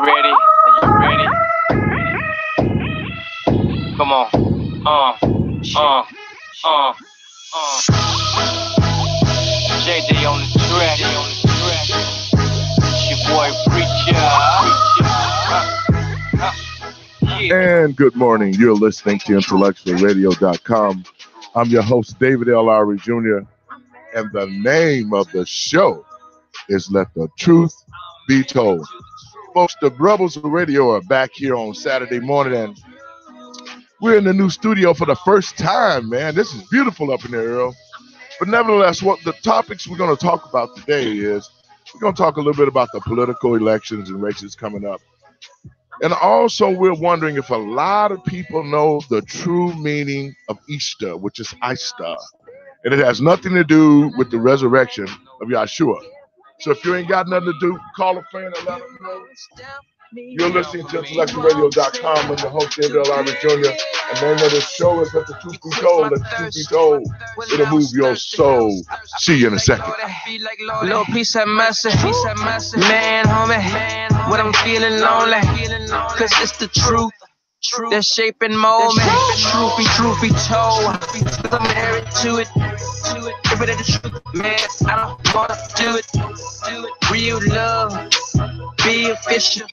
ready? Are you ready? Come on. JJ on the track. It's your boy Preacher. And good morning. You're listening to IntellectualRadio.com. I'm your host, David L. Lowry Jr., and the name of the show is Let the Truth Be Told. Folks, the Rebels of Radio are back here on Saturday morning, and we're in the new studio for the first time, man. This is beautiful up in there, Earl. But nevertheless, what the topics we're going to talk about today is we're going to talk a little bit about the political elections and races coming up. And also, we're wondering if a lot of people know the true meaning of Easter, which is Easter. And it has nothing to do with the resurrection of Yahshua. So if you ain't got nothing to do, call a friend and let them know. You're listening to IntellectualRadio.com. I'm your host, David L. Lowry Jr. And the name of the show is Let the Truth Be Told. Let the Truth Be Told. It'll move your soul. See you in a second. Little piece of mercy, man, homie. When I'm feeling lonely, cause it's the truth that shape and mold me. Truth be told, cause I'm married to it. If it ain't the truth, man, I don't wanna do it. Real love, be official.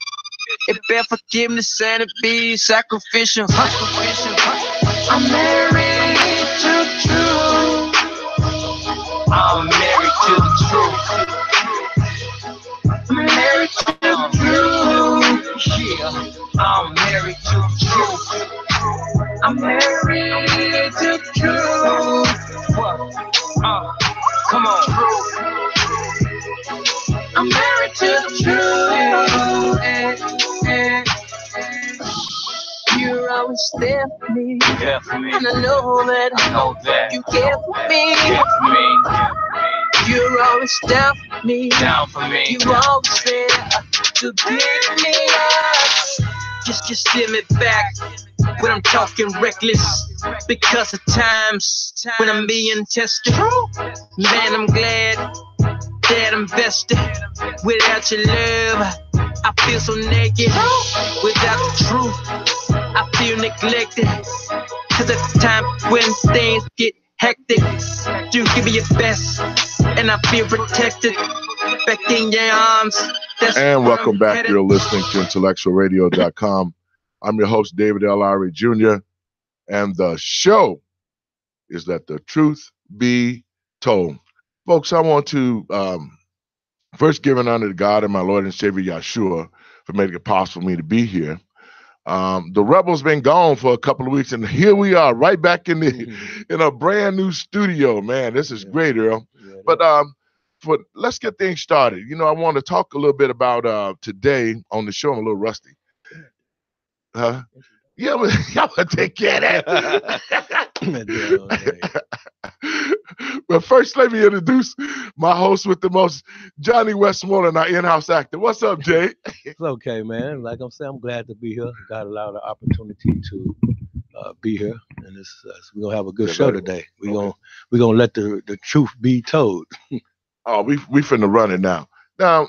It bear forgiveness and it be sacrificial. I'm married to the truth. I'm married to the truth. I'm married to the truth. Yeah, I'm married to the truth. I'm married to the truth. What? Come on. I'm married to the truth. You're always there for me. Yeah, for me. And I know that you care for me. Yeah, for me. You're always down for me. Down for me. You're always there to give me up. Just give me back when I'm talking reckless. Because of times when I'm being tested. Man, I'm glad that I'm vested. Without your love, I feel so naked. Without the truth, I feel neglected. Cause at the time when things get hectic, you give me your best, and I feel protected. Back in your arms. And welcome back. You're listening to IntellectualRadio.com. I'm your host, David L. Lowry Jr., and the show is Let the Truth Be Told. Folks, I want to first give an honor to God and my Lord and Savior Yahshua for making it possible for me to be here. The Rebels been gone for a couple of weeks, and here we are, right back in a brand new studio. Man, this is great, Earl. But let's get things started. You know, I want to talk a little bit about today on the show. I'm a little rusty. Huh? Yeah, but y'all gonna take care of that. But first, let me introduce my host with the most, Johnny Westmoreland, our in-house actor. What's up, Jay? It's okay, man. Like I'm saying, I'm glad to be here. Got a lot of opportunity to be here, and we're gonna have a good show today. We're gonna let the truth be told. Oh, we finna run it now. Now,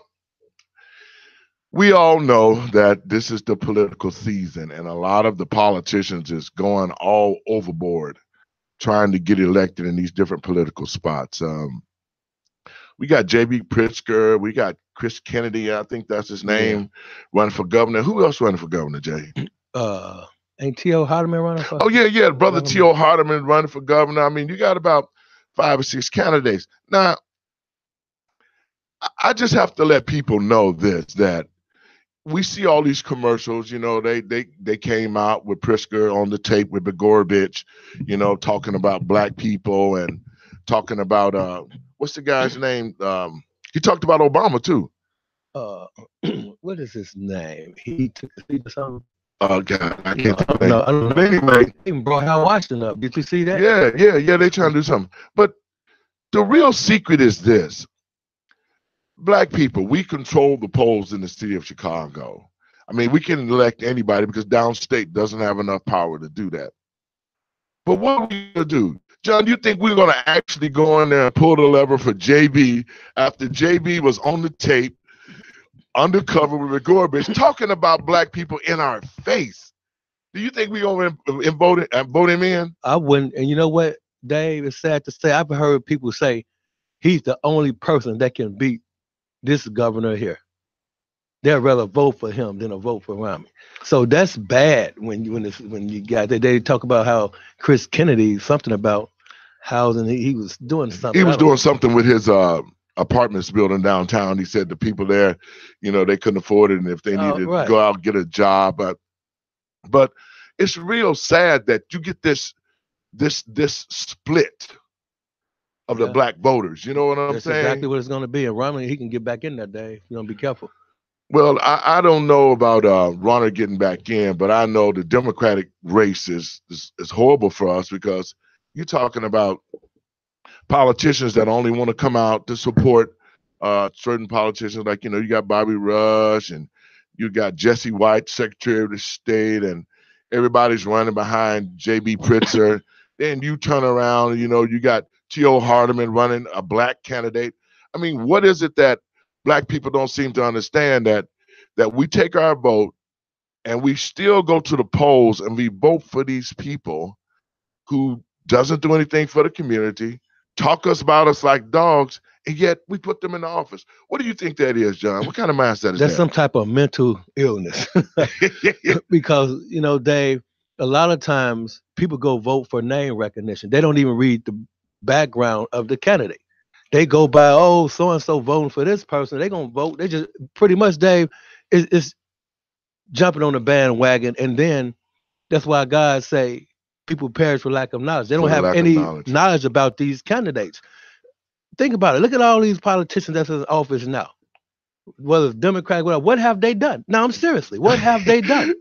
we all know that this is the political season, and a lot of the politicians is going all overboard trying to get elected in these different political spots. We got J.B. Pritzker, we got Chris Kennedy, I think that's his name, running for governor. Who else running for governor, Jay? Ain't T.O. Hardeman running for? Oh, yeah, brother T.O. Hardeman running for governor. I mean, you got about 5 or 6 candidates. Now, I just have to let people know this, that we see all these commercials, you know, they came out with Pritzker on the tape with Begorovich, you know, talking about black people and talking about, what's the guy's name? He talked about Obama, too. What is his name? He took a seat or something? Oh, God, I can't talk I don't know. But anyway. He even brought Hal Washington up. Did you see that? Yeah, they trying to do something. But the real secret is this. Black people, we control the polls in the city of Chicago. I mean, we can elect anybody because downstate doesn't have enough power to do that. But what are we going to do? John, you think we're going to actually go in there and pull the lever for JB after JB was on the tape undercover with Gorbachev, talking about black people in our face. Do you think we gonna vote him in? I wouldn't. And you know what, Dave? It's sad to say. I've heard people say he's the only person that can beat this governor here. They'd rather vote for him than a vote for Romney. So that's bad when you got that. They talk about how Chris Kennedy, something about housing, he was doing something. He was doing something with his apartments building downtown. He said the people there, they couldn't afford it, and if they needed to go out and get a job. But it's real sad that you get this split of the black voters. You know what I'm saying? That's exactly what it's going to be. And Romney, he can get back in that day. You're going to be careful. Well, I don't know about Ronald getting back in, but I know the Democratic race is horrible for us, because you're talking about politicians that only want to come out to support certain politicians. Like, you got Bobby Rush, and you got Jesse White, Secretary of the State, and everybody's running behind J.B. Pritzker. Then you turn around, you got T.O. Hardeman running, a black candidate. I mean, what is it that black people don't seem to understand, that we take our vote and we still go to the polls and we vote for these people who doesn't do anything for the community, talk about us like dogs, and yet we put them in the office? What do you think that is, John? What kind of mindset is that? That's some type of mental illness. Because, Dave, a lot of times people go vote for name recognition. They don't even read the background of the candidate. They go by, so-and-so voting for this person. They're going to vote. They just pretty much, Dave, is jumping on the bandwagon. And then that's why God say people perish for lack of knowledge. They don't have any knowledge about these candidates. Think about it. Look at all these politicians that's in office now, whether it's Democrat, whatever. What have they done? No, I'm seriously. What have they done?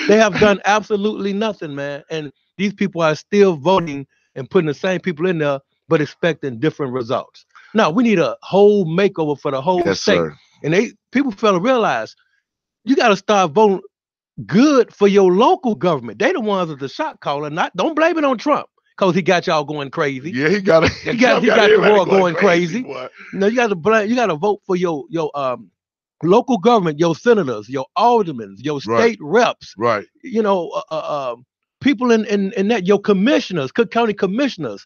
They have done absolutely nothing, man. And these people are still voting and putting the same people in there, but expecting different results. No, we need a whole makeover for the whole state. Sir. And people fail to realize you got to start voting good for your local government. They the ones that's the shot caller. Don't blame it on Trump, because he got y'all going crazy. Yeah, he got the war going crazy. No, you got to vote for your local government, your senators, your aldermen, your state reps. Right. People in that, your commissioners, Cook County commissioners,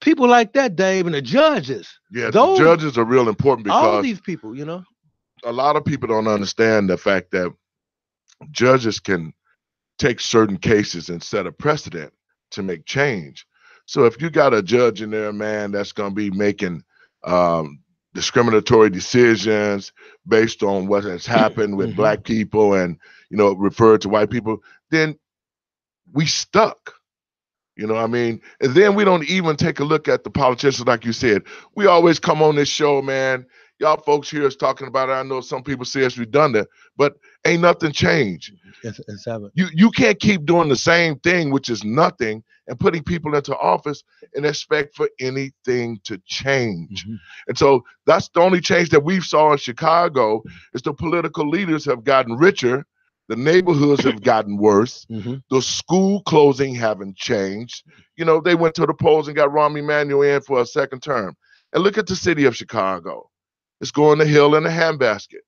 people like that, Dave, and the judges. Yeah, the judges are real important, because all these people, a lot of people don't understand the fact that judges can take certain cases and set a precedent to make change. So if you got a judge in there, man, that's going to be making discriminatory decisions based on what has happened with black people and, referred to white people, then we stuck. And then we don't even take a look at the politicians. Like you said, we always come on this show, man. Y'all folks hear us talking about it. I know some people say it's redundant, but ain't nothing changed. It's happened. You can't keep doing the same thing, which is nothing, and putting people into office and expect for anything to change. And so that's the only change that we saw in Chicago, is the political leaders have gotten richer. The neighborhoods have gotten worse. The school closing haven't changed. They went to the polls and got Rahm Emanuel in for a second term. And look at the city of Chicago. It's going to hell in a handbasket.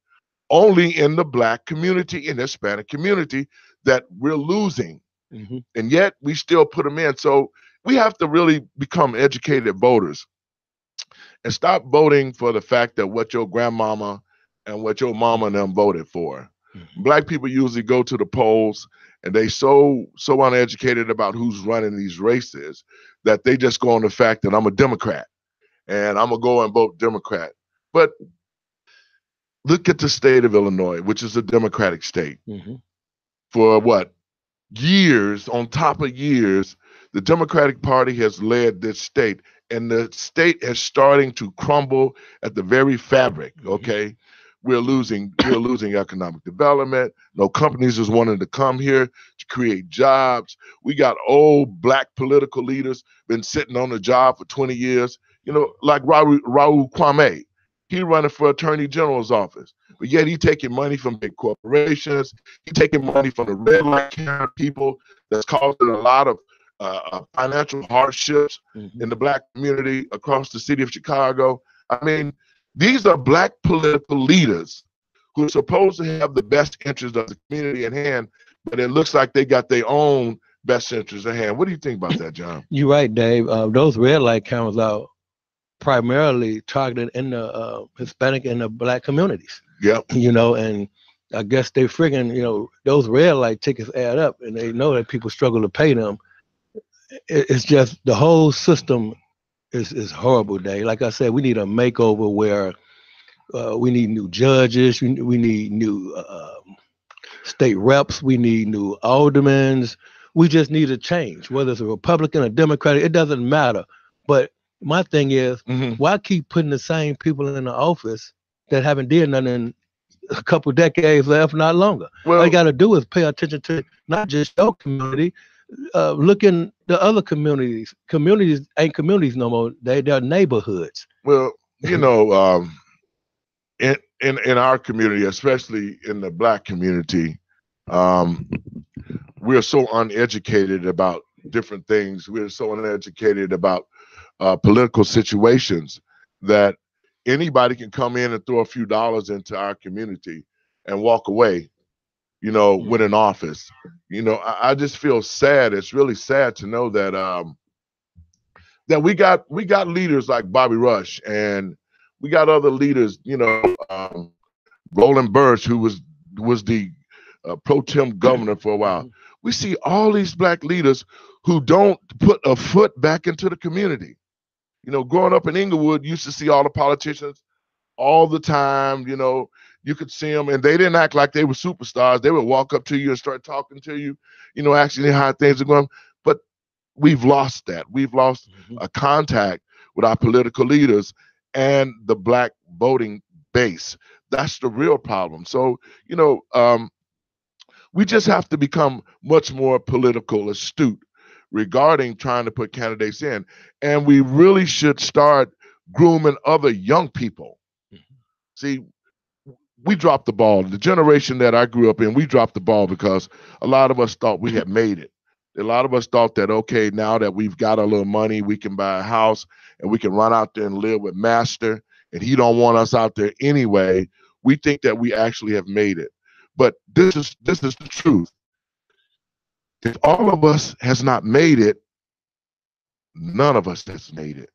Only in the black community and Hispanic community that we're losing. And yet we still put them in. So we have to really become educated voters and stop voting for the fact that what your grandmama and what your mama and them voted for. Black people usually go to the polls and they so uneducated about who's running these races that they just go on the fact that I'm a Democrat and I'm gonna go and vote Democrat. But look at the state of Illinois, which is a Democratic state. For what? Years, on top of years, the Democratic Party has led this state, and the state is starting to crumble at the very fabric, okay? We're losing economic development. No companies is wanting to come here to create jobs. We got old black political leaders been sitting on the job for 20 years. Like Raul Kwame, he running for Attorney General's office, but yet he taking money from big corporations. He taking money from the red light camera people that's causing a lot of financial hardships in the black community across the city of Chicago. I mean, These are black political leaders who are supposed to have the best interest of the community at hand, but it looks like they got their own best interest at hand. What do you think about that, John? You're right, Dave. Those red light cameras are primarily targeted in the Hispanic and the black communities. Yep. And I guess they friggin', those red light tickets add up, and they know that people struggle to pay them. It's just the whole system is horrible, Dave. Like I said, we need a makeover where we need new judges, we need new state reps, we need new aldermen. We just need a change, whether it's a Republican or Democratic, it doesn't matter. But my thing is, why keep putting the same people in the office that haven't did nothing in a couple decades left, not longer? Well, all you got to do is pay attention to not just your community, look in the other communities. Communities ain't communities no more. They're neighborhoods. Well, in our community, especially in the black community, we're so uneducated about different things. We're so uneducated about political situations that anybody can come in and throw a few dollars into our community and walk away, with an office. I just feel sad. It's really sad to know that that we got leaders like Bobby Rush, and we got other leaders, Roland Burch, who was the pro tem governor for a while. We see all these black leaders who don't put a foot back into the community. Growing up in Inglewood, used to see all the politicians all the time. You could see them, and they didn't act like they were superstars. They would walk up to you and start talking to you, asking how things are going. But we've lost that. We've lost a contact with our political leaders and the black voting base. That's the real problem. So, we just have to become much more political astute regarding trying to put candidates in. And we really should start grooming other young people. See, we dropped the ball. The generation that I grew up in, we dropped the ball because a lot of us thought we had made it. A lot of us thought that, okay, now that we've got a little money, we can buy a house and we can run out there and live with master, and he don't want us out there anyway. We think that we actually have made it. But this is the truth. If all of us has not made it, none of us has made it.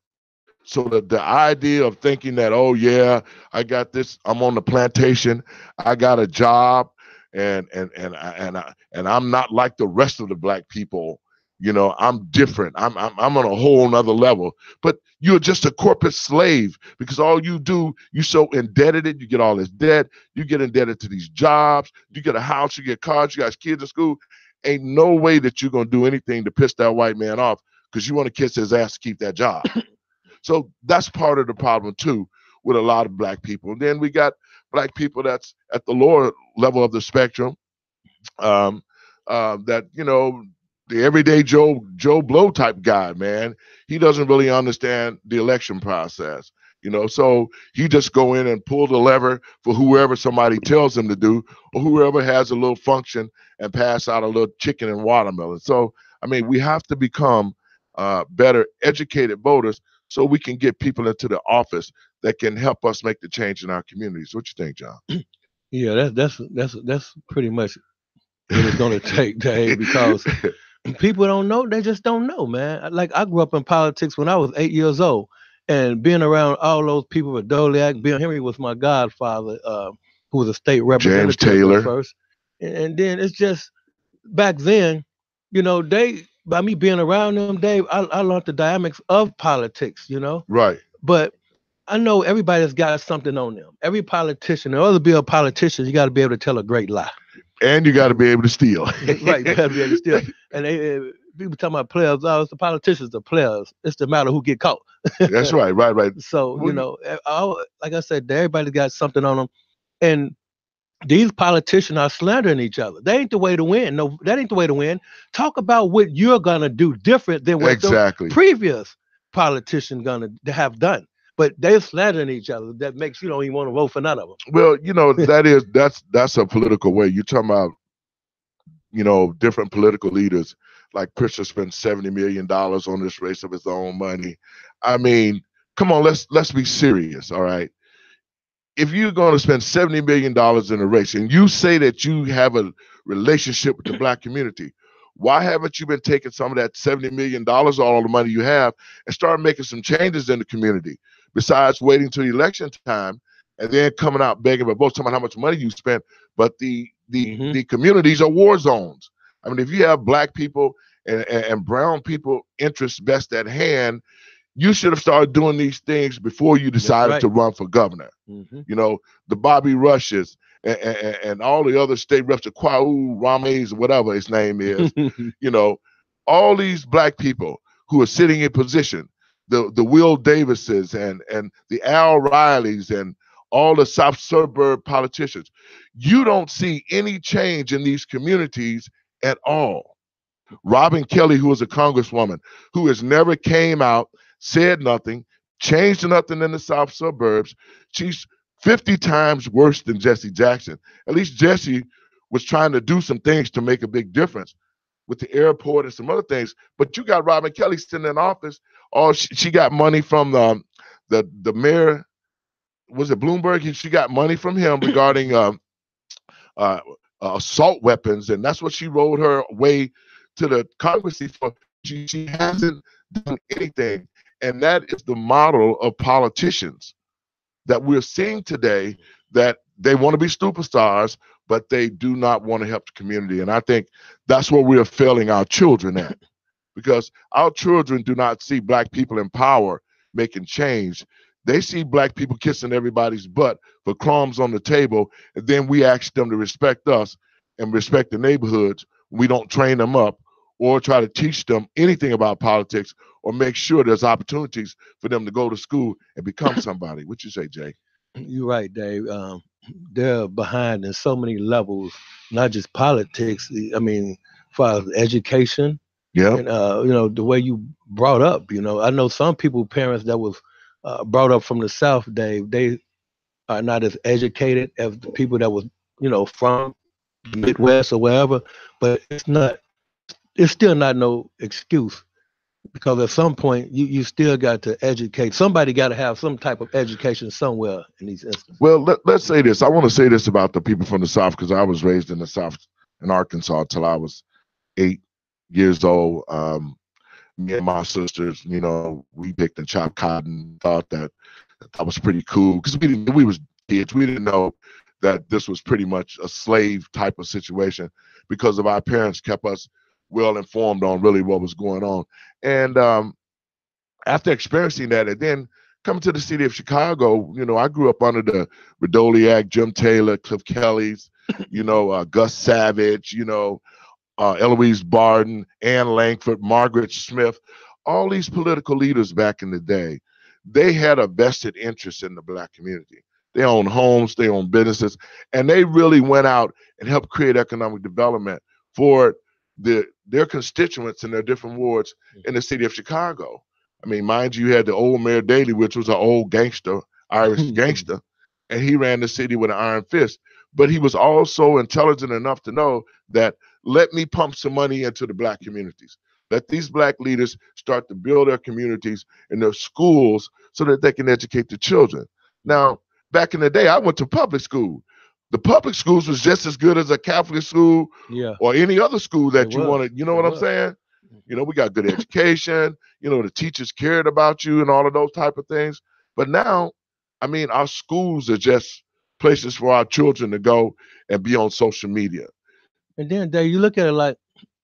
So the idea of thinking that, oh yeah, I got this, I'm on the plantation, I got a job, and I'm not like the rest of the black people, I'm different. I'm on a whole nother level. But you're just a corporate slave, because all you do, you're so indebted, you get all this debt, you get indebted to these jobs, you get a house, you get cars, you got kids in school. Ain't no way that you're gonna do anything to piss that white man off, because you want to kiss his ass to keep that job. So that's part of the problem too, with a lot of black people. And then we got black people that's at the lower level of the spectrum, that, the everyday Joe Blow type guy, man, he doesn't really understand the election process, so he just go in and pull the lever for whoever somebody tells him to do, or whoever has a little function and pass out a little chicken and watermelon. So, we have to become better educated voters so we can get people into the office that can help us make the change in our communities. What you think, John? Yeah, that's pretty much what it's going to take, Dave, because people don't know. They just don't know, man. Like, I grew up in politics when I was 8 years old, and being around all those people with Doliak. Bill Henry was my godfather, who was a state representative. James Taylor. First. And then it's just, back then, by me being around them, Dave, I learned the dynamics of politics, Right. But I know everybody's got something on them. Every politician, in order to be a politician, you got to be able to tell a great lie. And you got to be able to steal. Right, you got to be able to steal. And people talking about players, it's the politicians, the players. It's the matter who get caught. That's right, right. So, like I said, everybody got something on them. And these politicians are slandering each other. They ain't the way to win. No, that ain't the way to win. Talk about what you're going to do different than what the previous politician going to have done. But they're slandering each other. That makes you don't even want to vote for none of them. Well, that's a political way. You're talking about, different political leaders. Like Pritzker spent $70 million on this race of his own money. Come on, let's be serious, all right? if you're going to spend $70 million in a race and you say that you have a relationship with the black community, why haven't you been taking some of that $70 million, all the money you have, and start making some changes in the community besides waiting till election time and then coming out begging about both talking about how much money you spent? But the communities are war zones. I mean, if you have black people and brown people interests best at hand, you should have started doing these things before you decided to run for governor. You know, the Bobby Rushes and all the other state reps, the Kwau Rames, whatever his name is, you know, all these black people who are sitting in position, the Will Davises and the Al Rileys and all the South suburb politicians, you don't see any change in these communities at all. Robin Kelly, who was a congresswoman, who has never came out, said nothing, changed nothing in the South suburbs. She's 50 times worse than Jesse Jackson. At least Jesse was trying to do some things to make a big difference with the airport and some other things. But you got Robin Kelly sitting in office. She got money from the mayor, was it Bloomberg? She got money from him regarding assault weapons, and that's what she rode her way to the Congress for. She hasn't done anything. And that is the model of politicians that we're seeing today, that they want to be superstars, but they do not want to help the community. And I think that's where we are failing our children at, because our children do not see black people in power making change. They see black people kissing everybody's butt for crumbs on the table, and then we ask them to respect us and respect the neighborhoods. We don't train them up or try to teach them anything about politics or make sure there's opportunities for them to go to school and become somebody. What you say, Jay? You're right, Dave. They're behind in so many levels, not just politics. I mean, as far as education, and you know, the way you brought up. You know, I know some people, parents that was brought up from the South, Dave, they are not as educated as the people that was, you know, from the Midwest or wherever. But it's still not no excuse, because at some point you still got to educate. Somebody got to have some type of education somewhere in these instances. Well, let's say this. I want to say this about the people from the South, because I was raised in the South in Arkansas until I was 8 years old. Me and my sisters, you know, we picked and chopped cotton, thought that was pretty cool, because we was kids. We didn't know that this was pretty much a slave type of situation, because of our parents kept us well informed on really what was going on. And after experiencing that, and then coming to the city of Chicago, you know, I grew up under the Radoliak, Jim Taylor, Cliff Kelly's, you know, Gus Savage, you know, Eloise Barden, Ann Langford, Margaret Smith, all these political leaders back in the day. They had a vested interest in the black community. They owned homes, they owned businesses, and they really went out and helped create economic development for their constituents in their different wards in the city of Chicago. I mean, mind you, had the old Mayor Daley, which was an old gangster, Irish gangster, and he ran the city with an iron fist. But he was also intelligent enough to know that, let me pump some money into the black communities. Let these black leaders start to build their communities and their schools so that they can educate the children. Now, back in the day, I went to public school. The public schools was just as good as a Catholic school or any other school that you wanted. You know what I'm saying? You know, we got good education. You know, the teachers cared about you and all of those type of things. But now, I mean, our schools are just places for our children to go and be on social media. And then, Dave, you look at it like,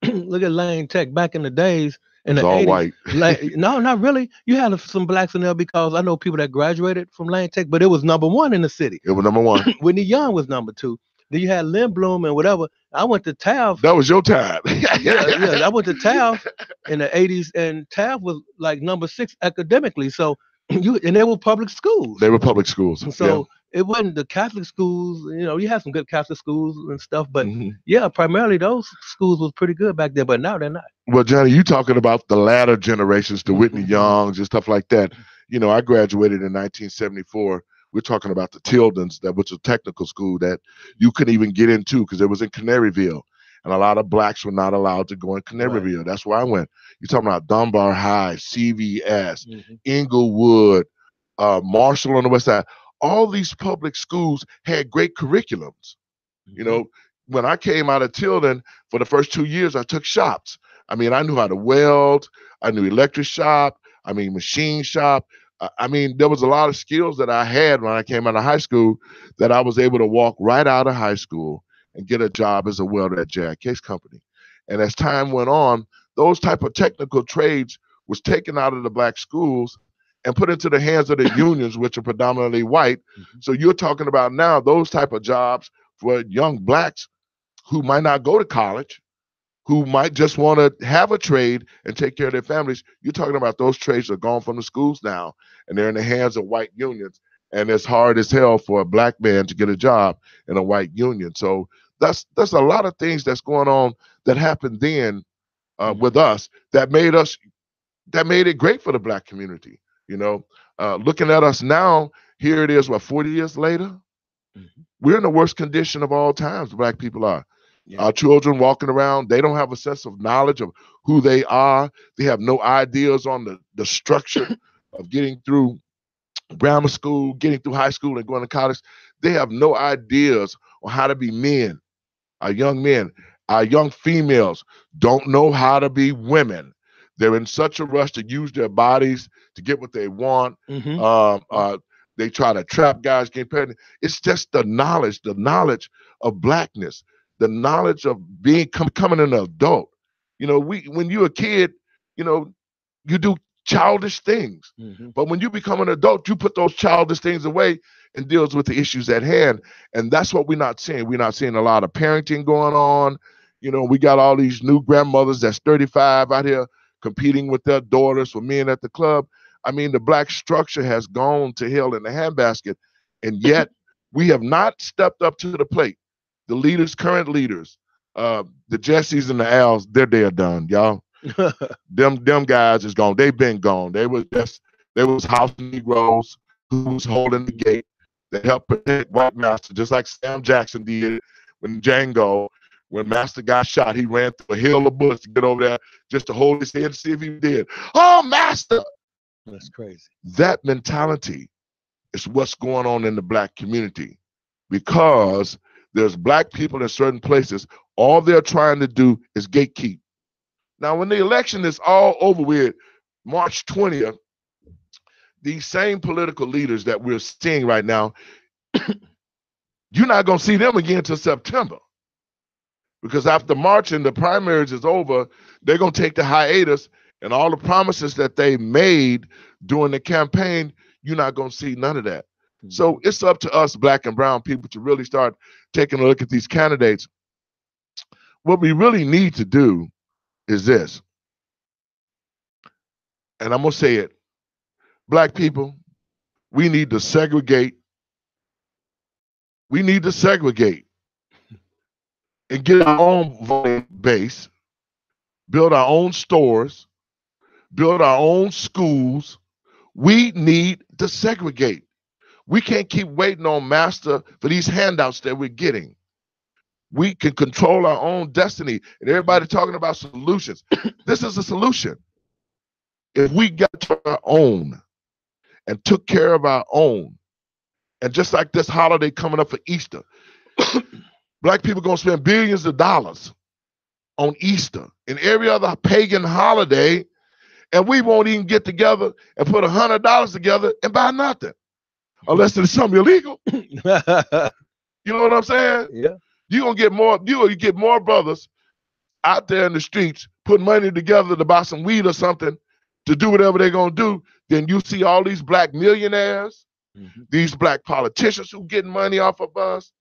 look at Lane Tech back in the days. In the all 80s, white. No, not really. You had some blacks in there, because I know people that graduated from Lane Tech, but it was number one in the city. It was number one. Whitney Young was number two. Then you had Lynn Bloom and whatever. I went to Taft. That was your time. yeah, I went to Taft in the 80s, and Taft was like number 6 academically. So and they were public schools. They were public schools. So it wasn't the Catholic schools. You know, you had some good Catholic schools and stuff, but yeah, primarily those schools was pretty good back then, but now they're not. Well, Johnny, you talking about the latter generations, the Whitney Youngs and stuff like that. You know, I graduated in 1974. We're talking about the Tildens, that was a technical school that you couldn't even get into because it was in Canaryville. And a lot of blacks were not allowed to go in Canaryville. Right. That's where I went. You're talking about Dunbar High, CVS, Inglewood, Marshall on the west side. all these public schools had great curriculums. You know, when I came out of Tilden, for the first 2 years, I took shops. I mean, I knew how to weld. I knew electric shop. I mean, machine shop. I mean, there was a lot of skills that I had when I came out of high school that I was able to walk right out of high school and get a job as a welder at J.I. Case Company. And as time went on, those type of technical trades was taken out of the black schools and put into the hands of the unions, which are predominantly white. So you're talking about now those type of jobs for young blacks who might not go to college, who might just want to have a trade and take care of their families. You're talking about those trades are gone from the schools now, and they're in the hands of white unions. And it's hard as hell for a black man to get a job in a white union. So that's a lot of things that's going on that happened then with us that made it great for the black community. You know, looking at us now, here it is, 40 years later, we're in the worst condition of all times. Black people are. Yeah. Our children walking around, they don't have a sense of knowledge of who they are. They have no ideas on the structure of getting through grammar school, getting through high school, and going to college. They have no ideas on how to be men. Our young men, our young females don't know how to be women. They're in such a rush to use their bodies to get what they want. They try to trap guys, get pregnant. It's just the knowledge of blackness, the knowledge of becoming an adult. You know, when you're a kid, you know, you do childish things. But when you become an adult, you put those childish things away and deals with the issues at hand. And that's what we're not seeing. We're not seeing a lot of parenting going on. You know, we got all these new grandmothers that's 35 out here competing with their daughters for men at the club. I mean, the black structure has gone to hell in the handbasket, and yet we have not stepped up to the plate. The leaders, current leaders, the Jessies and the Als, their day are done, y'all. them guys is gone. They've been gone. They was house Negroes who was holding the gate that helped protect white master, just like Sam Jackson did when Master got shot. He ran through a hill of bullets to get over there just to hold his head and see if he did. Oh, Master! That's crazy. That mentality is what's going on in the black community, because there's black people in certain places. All they're trying to do is gatekeep. Now, when the election is all over with, March 20th, these same political leaders that we're seeing right now, you're not going to see them again until September. Because after March and the primaries is over, they're going to take the hiatus, and all the promises that they made during the campaign, you're not going to see none of that. So it's up to us, black and brown people, to really start taking a look at these candidates. What we really need to do is this, and I'm going to say it. Black people, we need to segregate. We need to segregate and get our own voting base, build our own stores, build our own schools. We need to segregate. We can't keep waiting on Master for these handouts that we're getting. We can control our own destiny. And everybody talking about solutions. This is a solution. If we got to our own and took care of our own, and just like this holiday coming up for Easter, black people going to spend billions of dollars on Easter and every other pagan holiday, and we won't even get together and put $100 together and buy nothing, unless it's something illegal. You know what I'm saying? Yeah. You're gonna get more. You get more brothers out there in the streets putting money together to buy some weed or something to do whatever they're gonna do. Then you see all these black millionaires, these black politicians who getting money off of us.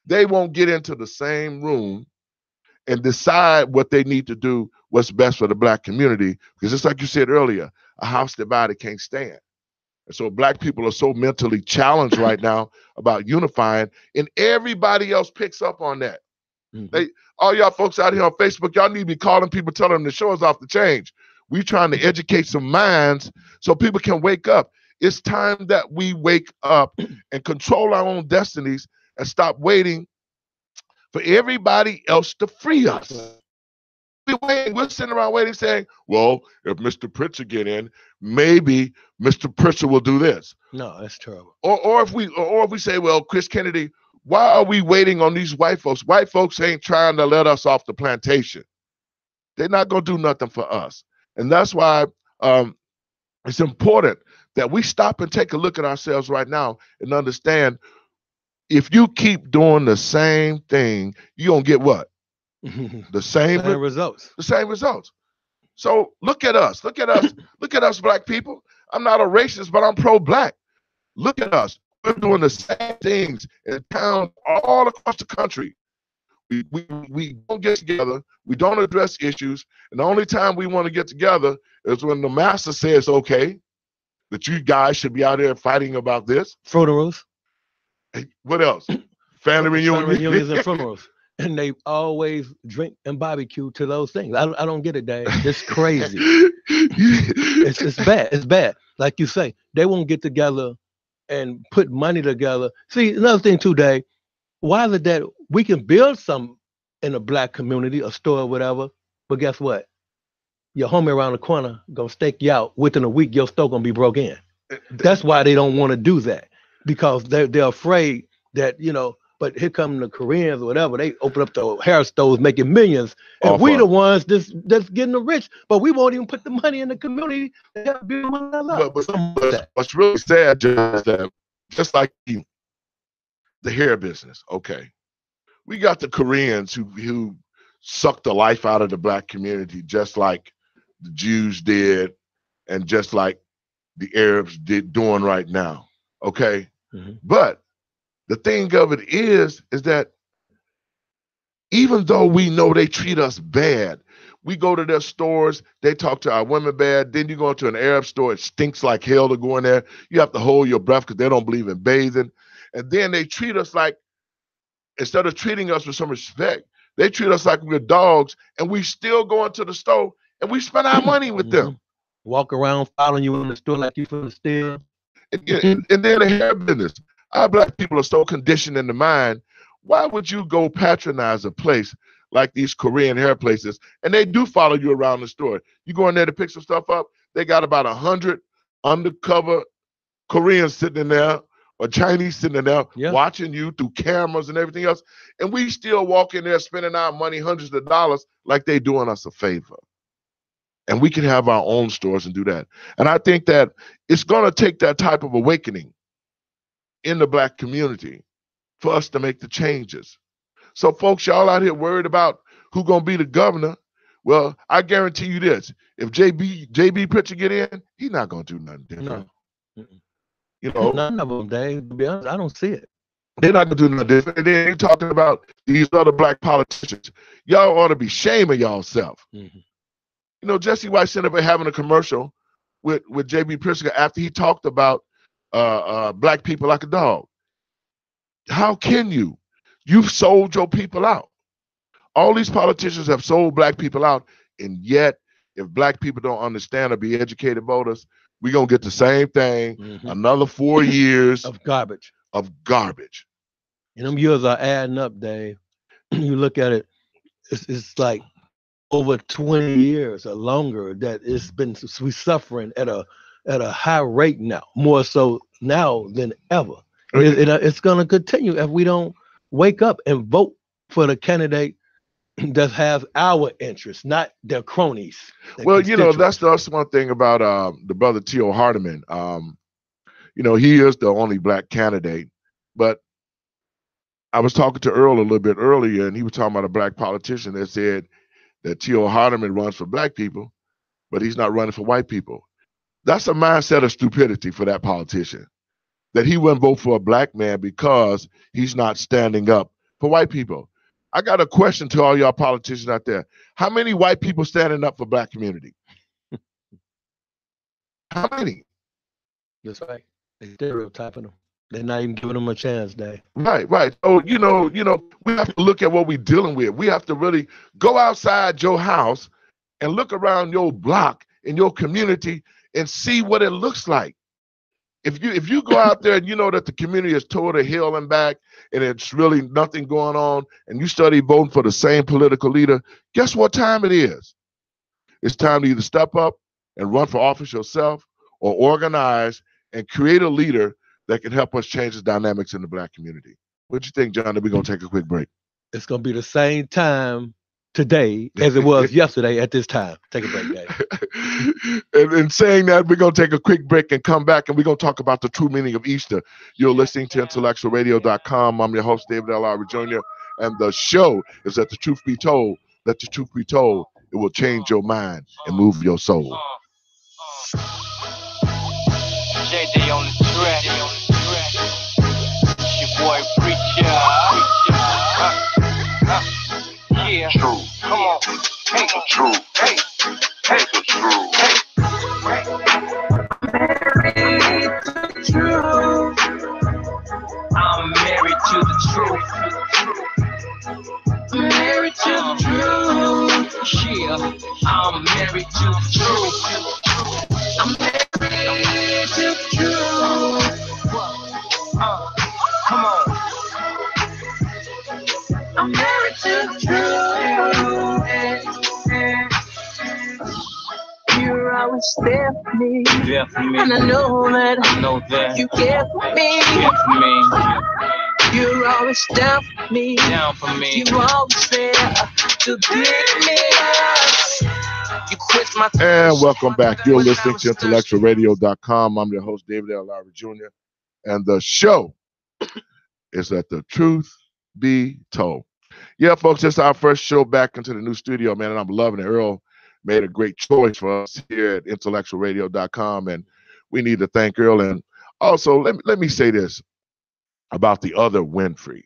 They won't get into the same room and decide what they need to do, what's best for the black community. Because just like you said earlier, a house divided can't stand. And so black people are so mentally challenged right now about unifying, and everybody else picks up on that. All y'all folks out here on Facebook, y'all need to be calling people, telling them the show is off the change. We're trying to educate some minds so people can wake up. It's time that we wake up and control our own destinies and stop waiting for everybody else to free us. waiting. We're sitting around waiting, saying, well, if Mr. Pritchard get in, maybe Mr. Pritchard will do this. No, that's terrible. Or if we say, well, Chris Kennedy, why are we waiting on these white folks? White folks ain't trying to let us off the plantation. They're not going to do nothing for us. And that's why it's important that we stop and take a look at ourselves right now and understand, if you keep doing the same thing, you're going to get what? The same results. The same results. So look at us. Look at us. Look at us, black people. I'm not a racist, but I'm pro-black. Look at us. We're doing the same things in towns all across the country. We don't get together. We don't address issues. And the only time we want to get together is when the master says, okay, that you guys should be out there fighting about this. Funerals. What else? Family reunions and funerals. And they always drink and barbecue to those things. I don't get it, Dave. It's crazy. It's bad. It's bad. Like you say, they won't get together and put money together. See, another thing too, Dave, why is it that we can build some in a black community, a store or whatever, but guess what? Your homie around the corner gonna stake you out. Within a week, your store gonna be broke in. That's why they don't want to do that, because they're afraid that, but here come the Koreans or whatever, they open up the hair stores making millions, and we the ones that's getting the rich, but we won't even put the money in the community. But what's really sad is that, just like the hair business, okay, we got the Koreans who sucked the life out of the black community, just like the Jews did, and just like the Arabs doing right now, okay? Mm-hmm. But the thing of it is that even though we know they treat us bad, we go to their stores, they talk to our women bad, then you go into an Arab store, it stinks like hell to go in there. You have to hold your breath because they don't believe in bathing. And then they treat us like, instead of treating us with some respect, they treat us like we're dogs, and we still go into the store and we spend our money with them. Walk around following you in the store like you finna steal. And then the hair business. Our black people are so conditioned in the mind. Why would you go patronize a place like these Korean hair places? And they do follow you around the store. You go in there to pick some stuff up, they got about 100 undercover Koreans sitting in there, or Chinese sitting in there, watching you through cameras and everything else. And we still walk in there spending our money, hundreds of dollars, like they doing us a favor. And we can have our own stores and do that. And I think that it's going to take that type of awakening in the black community for us to make the changes. So folks, y'all out here worried about who's going to be the governor. Well, I guarantee you this. If JB Pritchard get in, he's not going to do nothing different. No. None of them, Dave. To be honest, I don't see it. They're not going to do nothing different. And then they talking about these other black politicians. Y'all ought to be shaming y'allself. Mm-hmm. Jesse White ended up having a commercial with JB Pritchard after he talked about black people like a dog. How can you? You've sold your people out. All these politicians have sold black people out, and yet if black people don't understand or be educated voters, we're going to get the same thing, another 4 years of garbage. And them years are adding up, Dave. You look at it, it's like over 20 years or longer that we suffering at a high rate now, more so now than ever. It's going to continue if we don't wake up and vote for the candidate that has our interests, not their cronies. Well, that's one thing about the brother T.O. Hardeman. He is the only black candidate, but I was talking to Earl a little bit earlier, and he was talking about a black politician that said that T.O. Hardeman runs for black people, but he's not running for white people. That's a mindset of stupidity for that politician, that he wouldn't vote for a black man because he's not standing up for white people. I got a question to all y'all politicians out there. How many white people standing up for black community? How many? That's right. They're stereotyping them. They're not even giving them a chance, Dave. Right. So, we have to look at what we're dealing with. We have to really go outside your house and look around your block in your community and see what it looks like. if you go out there and you know that the community is toward a hill and back and it's really nothing going on, and you study voting for the same political leader, guess what time it is? It's time to either step up and run for office yourself or organize and create a leader that can help us change the dynamics in the Black community. What do you think, John? That we're going to take a quick break? It's going to be the same time today as it was yesterday at this time. Take a break, guys. And in saying that, we're going to take a quick break and come back, and we're going to talk about the true meaning of Easter. You're listening to IntellectualRadio.com. I'm your host, David L. Lowry Jr., and the show is Let the Truth Be Told. Let the truth be told. It will change your mind and move your soul. JD on the track. It's your boy Preacher. Yeah. True. Come on. Hey. True. Hey. Hey. True. Hey. I'm married to the truth. Married to the truth. Yeah. I'm married to the truth. I'm married to the truth. Come on. I'm married to the truth. You're always there for me. And I know that you care for me. You're always down for me. You're always there to pick me up. You quit my. And welcome back. You're listening to IntellectualRadio.com. I'm your host, David L. Lowry Jr., and the show is Let the Truth Be Told. Yeah, folks, it's our first show back into the new studio, man, and I'm loving it. Earl made a great choice for us here at IntellectualRadio.com, and we need to thank Earl. And also, let me say this about the other Winfrey.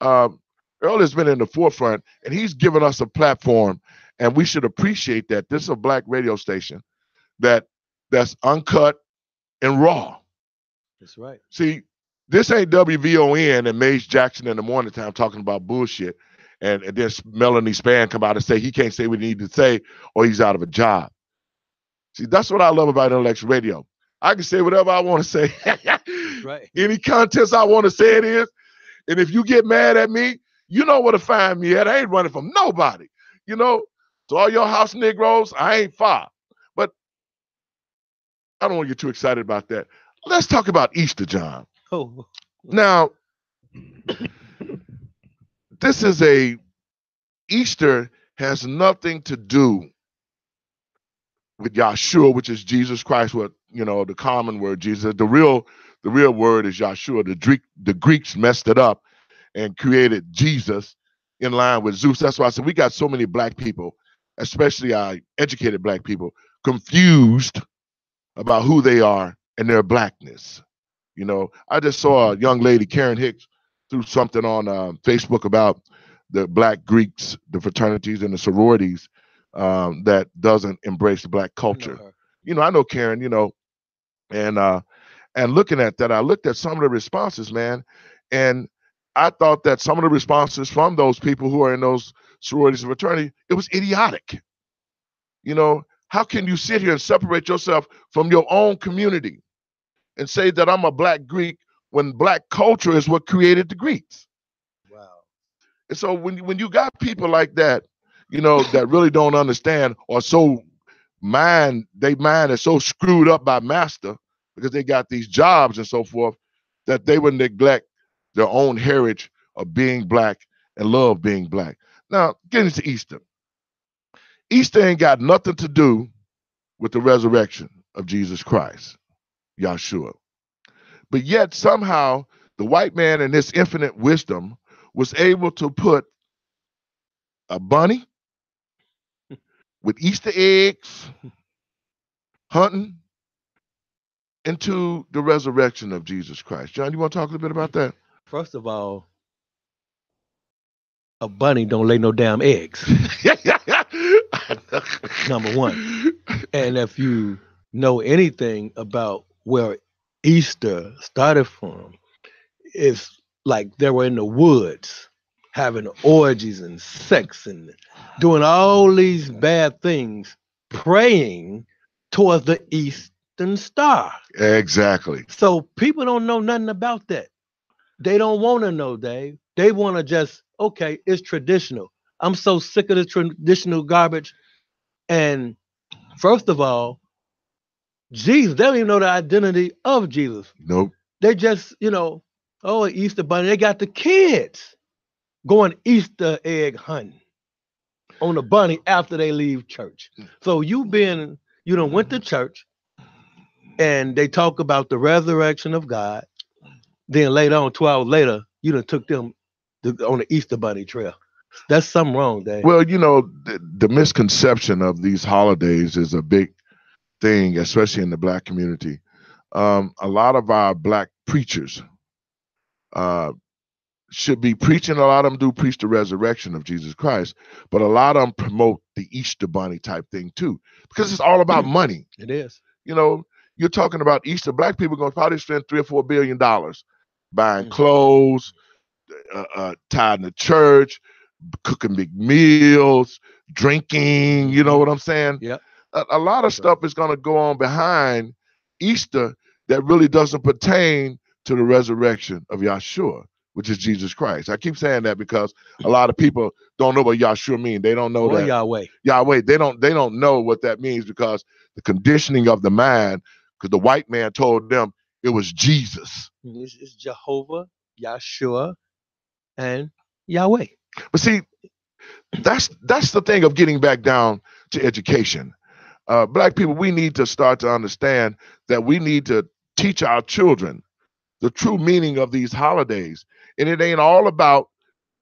Earl has been in the forefront, and he's given us a platform, and we should appreciate that. This is a Black radio station that's uncut and raw. That's right. See, this ain't WVON and Maze Jackson in the morning time talking about bullshit, and then Melanie Spann come out and say he can't say what he need to say or he's out of a job. See, that's what I love about intellectual radio. I can say whatever I want to say. Right. Any contest I want to say it is. And if you get mad at me, you know where to find me at. I ain't running from nobody. You know, to all your house Negroes, I ain't far. But I don't want to get too excited about that. Let's talk about Easter, John. Oh. Now, Easter has nothing to do with Yahshua, which is Jesus Christ, what, you know, the common word Jesus. The real word is Yahshua. The Greeks messed it up and created Jesus in line with Zeus. That's why I said we got so many Black people, especially our educated Black people, confused about who they are and their Blackness. You know, I just saw a young lady, Karen Hicks, threw something on Facebook about the Black Greeks, the fraternities and the sororities that doesn't embrace the Black culture. You know, I know Karen, you know, and looking at that, I looked at some of the responses, man, and I thought that some of the responses from those people who are in those sororities and fraternities, it was idiotic. You know, how can you sit here and separate yourself from your own community and say that I'm a Black Greek when Black culture is what created the Greeks? Wow. And so when you got people like that, you know, that really don't understand or their mind is so screwed up by master because they got these jobs and so forth that they would neglect their own heritage of being Black and love being Black. Now, getting to Easter. Easter ain't got nothing to do with the resurrection of Jesus Christ, Yahshua. But yet somehow the white man in his infinite wisdom was able to put a bunny with Easter eggs hunting into the resurrection of Jesus Christ. John, you want to talk a little bit about that? First of all, a bunny don't lay no damn eggs. Number one. And if you know anything about where Easter started from, it's like they were in the woods having orgies and sex and doing all these bad things, praying towards the Easter Eastern Star. Exactly. So people don't know nothing about that. They don't want to know, Dave. They want to just, okay, it's traditional. I'm so sick of the traditional garbage. And first of all, Jesus, they don't even know the identity of Jesus. Nope. They just, oh, Easter bunny. They got the kids going Easter egg hunting on the bunny after they leave church. So you done went to church and they talk about the resurrection of God. Then later on, 2 hours later, you done took them on the Easter bunny trail. That's something wrong, Dave. Well, the misconception of these holidays is a big thing, especially in the Black community. A lot of our Black preachers should be preaching. A lot of them do preach the resurrection of Jesus Christ, but a lot of them promote the Easter bunny type thing too, because it's all about money. It is. You're talking about Easter. Black people are going to probably spend $3 or $4 billion buying clothes, tied to church, cooking big meals, drinking. You know what I'm saying? Yeah. A lot of stuff is going to go on behind Easter that really doesn't pertain to the resurrection of Yahshua, which is Jesus Christ. I keep saying that because a lot of people don't know what Yahshua means. They don't know that Yahweh. They don't know what that means because the conditioning of the mind, because the white man told them it was Jesus. It's Jehovah, Yahshua, and Yahweh. But see, that's the thing of getting back down to education. Black people, we need to start to understand that we need to teach our children the true meaning of these holidays. And it ain't all about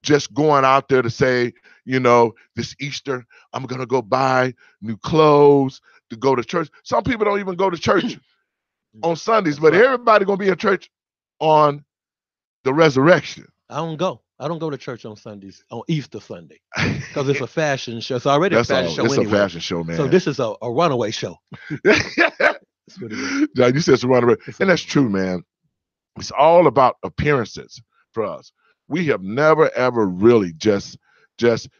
just going out there to say, this Easter, I'm going to go buy new clothes to go to church. Some people don't even go to church on Sundays, but everybody going to be in church on the resurrection. I don't go to church on Sundays, on Easter Sunday, because it's a fashion show. It's already a fashion show anyway. It's a fashion show, man. So this is a runaway show. That's what it is. Yeah, you said it's a runaway. And that's true, man. It's all about appearances for us. We have never, ever really just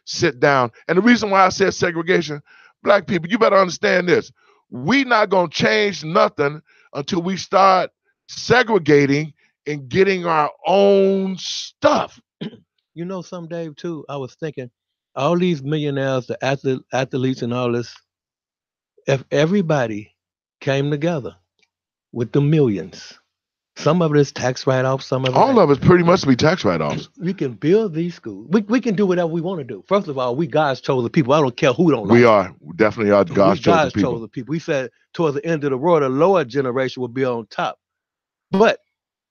sit down. And the reason why I said segregation, Black people, you better understand this. We not going to change nothing until we start segregating and getting our own stuff. Some Dave, too, I was thinking, all these millionaires, the athletes and all this, if everybody came together with the millions, some of it is tax write-offs, some of it... All of it pretty much be tax write-offs. We can build these schools. We can do whatever we want to do. First of all, we God's chosen people. I don't care who don't like We are. We definitely are God's chosen people. We said towards the end of the world, the lower generation will be on top. But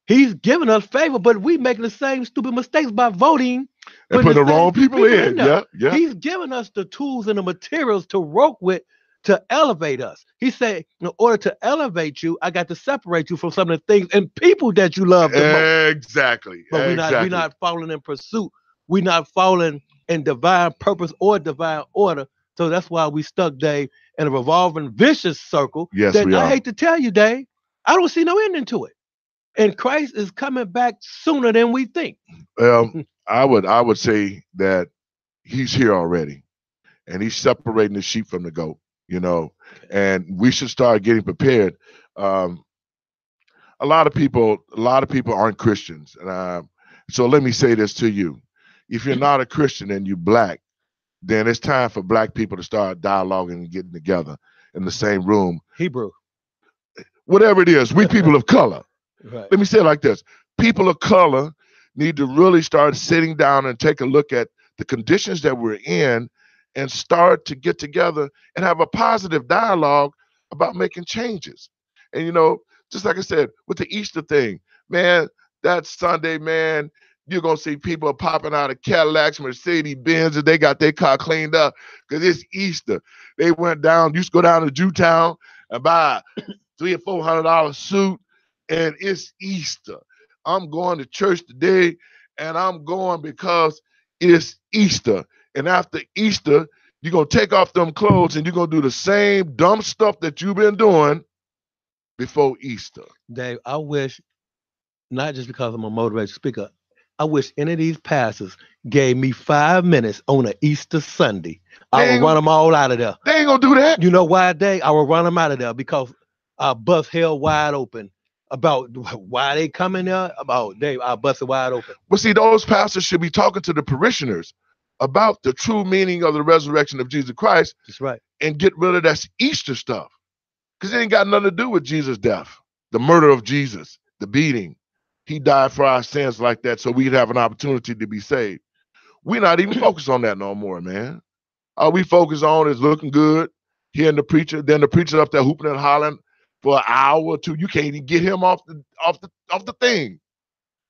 he's giving us favor, but we making the same stupid mistakes by voting. And putting the wrong people in. Yeah. He's giving us the tools and the materials to work with to elevate us. He said, in order to elevate you, I got to separate you from some of the things and people that you love the most. Exactly. But we're not following in pursuit. We're not following in divine purpose or divine order. So that's why we stuck, Dave, in a revolving vicious circle. Yes, that we are. I hate to tell you, Dave, I don't see no ending to it. And Christ is coming back sooner than we think. I would say that he's here already, and he's separating the sheep from the goat. And we should start getting prepared. A lot of people aren't Christians, and so let me say this to you: if you're not a Christian and you're Black, then it's time for Black people to start dialoguing and getting together in the same room. Hebrew, whatever it is, we people of color. Right. Let me say it like this: people of color need to really start sitting down and take a look at the conditions that we're in and start to get together and have a positive dialogue about making changes. And, just like I said, with the Easter thing, man, that Sunday, man, you're going to see people popping out of Cadillacs, Mercedes-Benz, and they got their car cleaned up because it's Easter. They went down, used to go down to Jewtown and buy a $300 or $400 suit, and it's Easter. I'm going to church today, and I'm going because it's Easter. And after Easter, you're going to take off them clothes and you're going to do the same dumb stuff that you've been doing before Easter. Dave, I wish, not just because I'm a motivated speaker, I wish any of these pastors gave me 5 minutes on an Easter Sunday. I would run them all out of there. They ain't going to do that. You know why, Dave? I would run them out of there because I bust hell wide open about why they coming there. About I bust it wide open. But see, those pastors should be talking to the parishioners about the true meaning of the resurrection of Jesus Christ. That's right. And get rid of that Easter stuff. Because it ain't got nothing to do with Jesus' death, the murder of Jesus, the beating. He died for our sins like that so we'd have an opportunity to be saved. We're not even focused on that no more, man. All we focus on is looking good, hearing the preacher, then the preacher up there hooping and hollering for an hour or two. You can't even get him off the thing.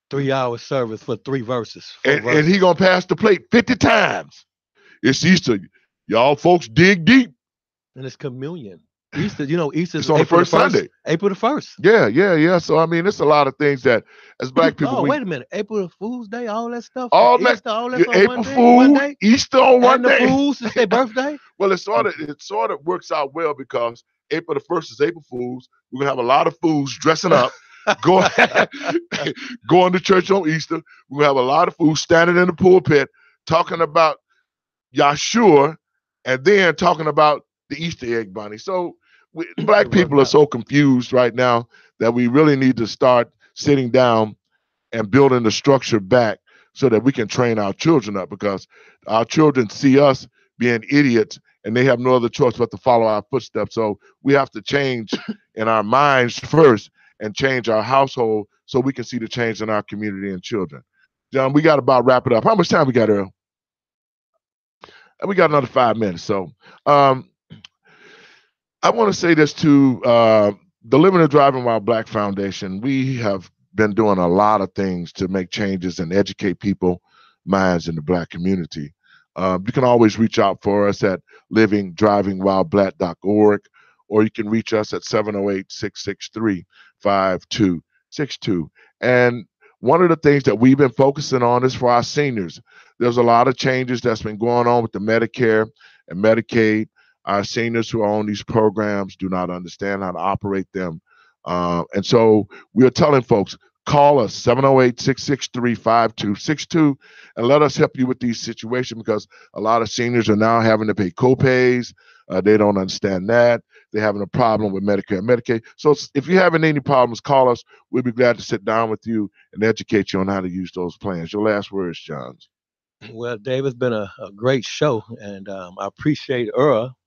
3 hour service for 3 verses. And he gonna pass the plate 50 times. It's Easter. Y'all folks dig deep. And it's communion. Easter, Easter's on the first Sunday. April the 1st. Yeah. So, I mean, it's a lot of things that as black people. Wait a minute. April Fool's Day, all that stuff. All that. Easter, all that on April one Fool, day? Easter on one day. And the Fools, it's their birthday? Well, it sort of works out well because April the 1st is April Fools. We're going to have a lot of fools dressing up, going to church on Easter. We're going to have a lot of fools standing in the pulpit talking about Yahshua and then talking about the Easter egg bunny. So black people are so confused right now that we really need to start sitting down and building the structure back so that we can train our children up, because our children see us being idiots and they have no other choice but to follow our footsteps. So we have to change in our minds first and change our household so we can see the change in our community and children. John, we got to about wrap it up. How much time we got, Earl? We got another 5 minutes. So I want to say this to the Living and Driving While Black Foundation. We have been doing a lot of things to make changes and educate people minds in the black community. You can always reach out for us at livingdrivingwhileblack.org, or you can reach us at 708-663-5262. And one of the things that we've been focusing on is for our seniors. There's a lot of changes that's been going on with the Medicare and Medicaid. Our seniors who own these programs do not understand how to operate them. And so we are telling folks, call us 708-663-5262 and let us help you with these situations, because a lot of seniors are now having to pay co-pays. They don't understand that. They're having a problem with Medicare and Medicaid. So if you're having any problems, call us. We'll be glad to sit down with you and educate you on how to use those plans. Your last words, John. Well, Dave, it's been a great show, and I appreciate Earl,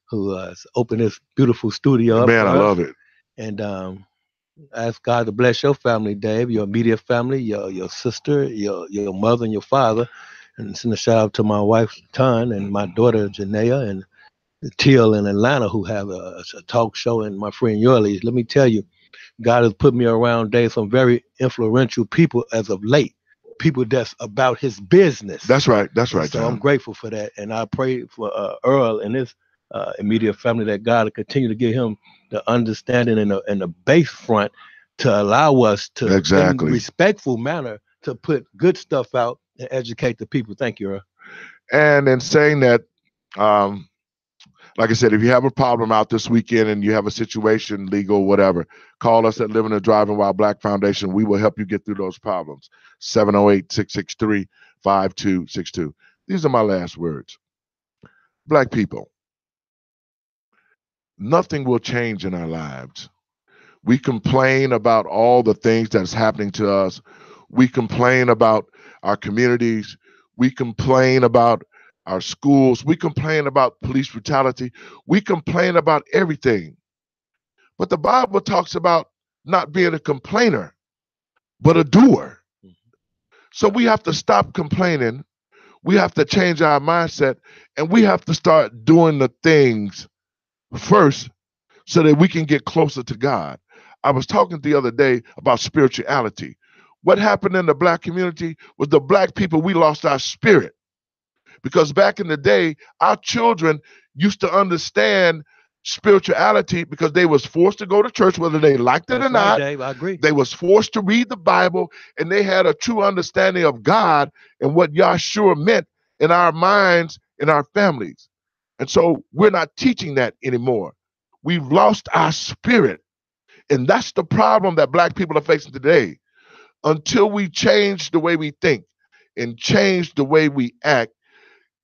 who has opened this beautiful studio up. Man, I love it. And ask God to bless your family, Dave, your immediate family, your sister, your mother and your father. And send a shout out to my wife, Ton, and my daughter, Janaea, and Teal in Atlanta, who have a talk show, and my friend Yurley. Let me tell you, God has put me around, Dave, some very influential people as of late. People that's about his business. That's right. So John. I'm grateful for that. And I pray for Earl and his immediate family, that God will continue to give him the understanding and the base front to allow us to, in a respectful manner, to put good stuff out and educate the people. Thank you, Earl. And in saying that, like I said, if you have a problem out this weekend and you have a situation, legal, whatever, call us at Living and Driving While Black Foundation. We will help you get through those problems. 708-663-5262. These are my last words. Black people, nothing will change in our lives. We complain about all the things that's happening to us. We complain about our communities. We complain about our schools. We complain about police brutality. We complain about everything. But the Bible talks about not being a complainer, but a doer. So we have to stop complaining. We have to change our mindset, and we have to start doing the things first so that we can get closer to God. I was talking the other day about spirituality. What happened in the black community was the black people, we lost our spirit. Because back in the day, our children used to understand spirituality because they was forced to go to church, whether they liked it or not. Dave, I agree. They was forced to read the Bible, and they had a true understanding of God and what Yahshua meant in our minds, in our families. And so we're not teaching that anymore. We've lost our spirit. And that's the problem that black people are facing today. Until we change the way we think and change the way we act,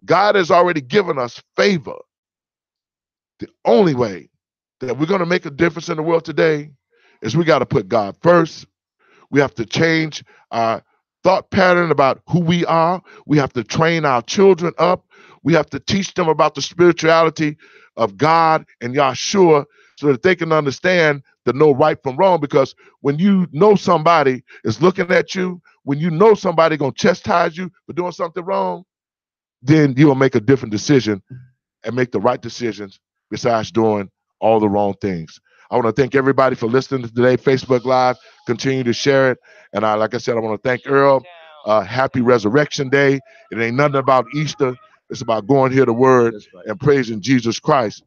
God has already given us favor. The only way that we're going to make a difference in the world today is we got to put God first. We have to change our thought pattern about who we are. We have to train our children up. We have to teach them about the spirituality of God and Yahshua so that they can understand to know right from wrong. Because when you know somebody is looking at you, when you know somebody going to chastise you for doing something wrong, then you'll make a different decision and make the right decisions besides doing all the wrong things. I want to thank everybody for listening to today, Facebook Live. Continue to share it. And like I said, I want to thank Earl. Happy Resurrection Day. It ain't nothing about Easter. It's about going here the word and praising Jesus Christ,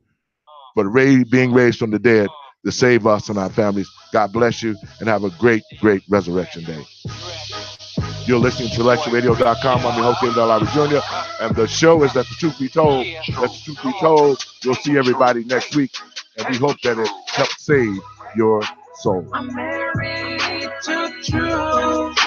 but being raised from the dead to save us and our families. God bless you and have a great, great Resurrection Day. You're listening to IntellectualRadio.com. I'm your host, David L. Lowry Jr. And the show is Let the Truth Be Told. Let the Truth Be Told. We'll see everybody next week. And we hope that it helps save your soul. I'm married to truth.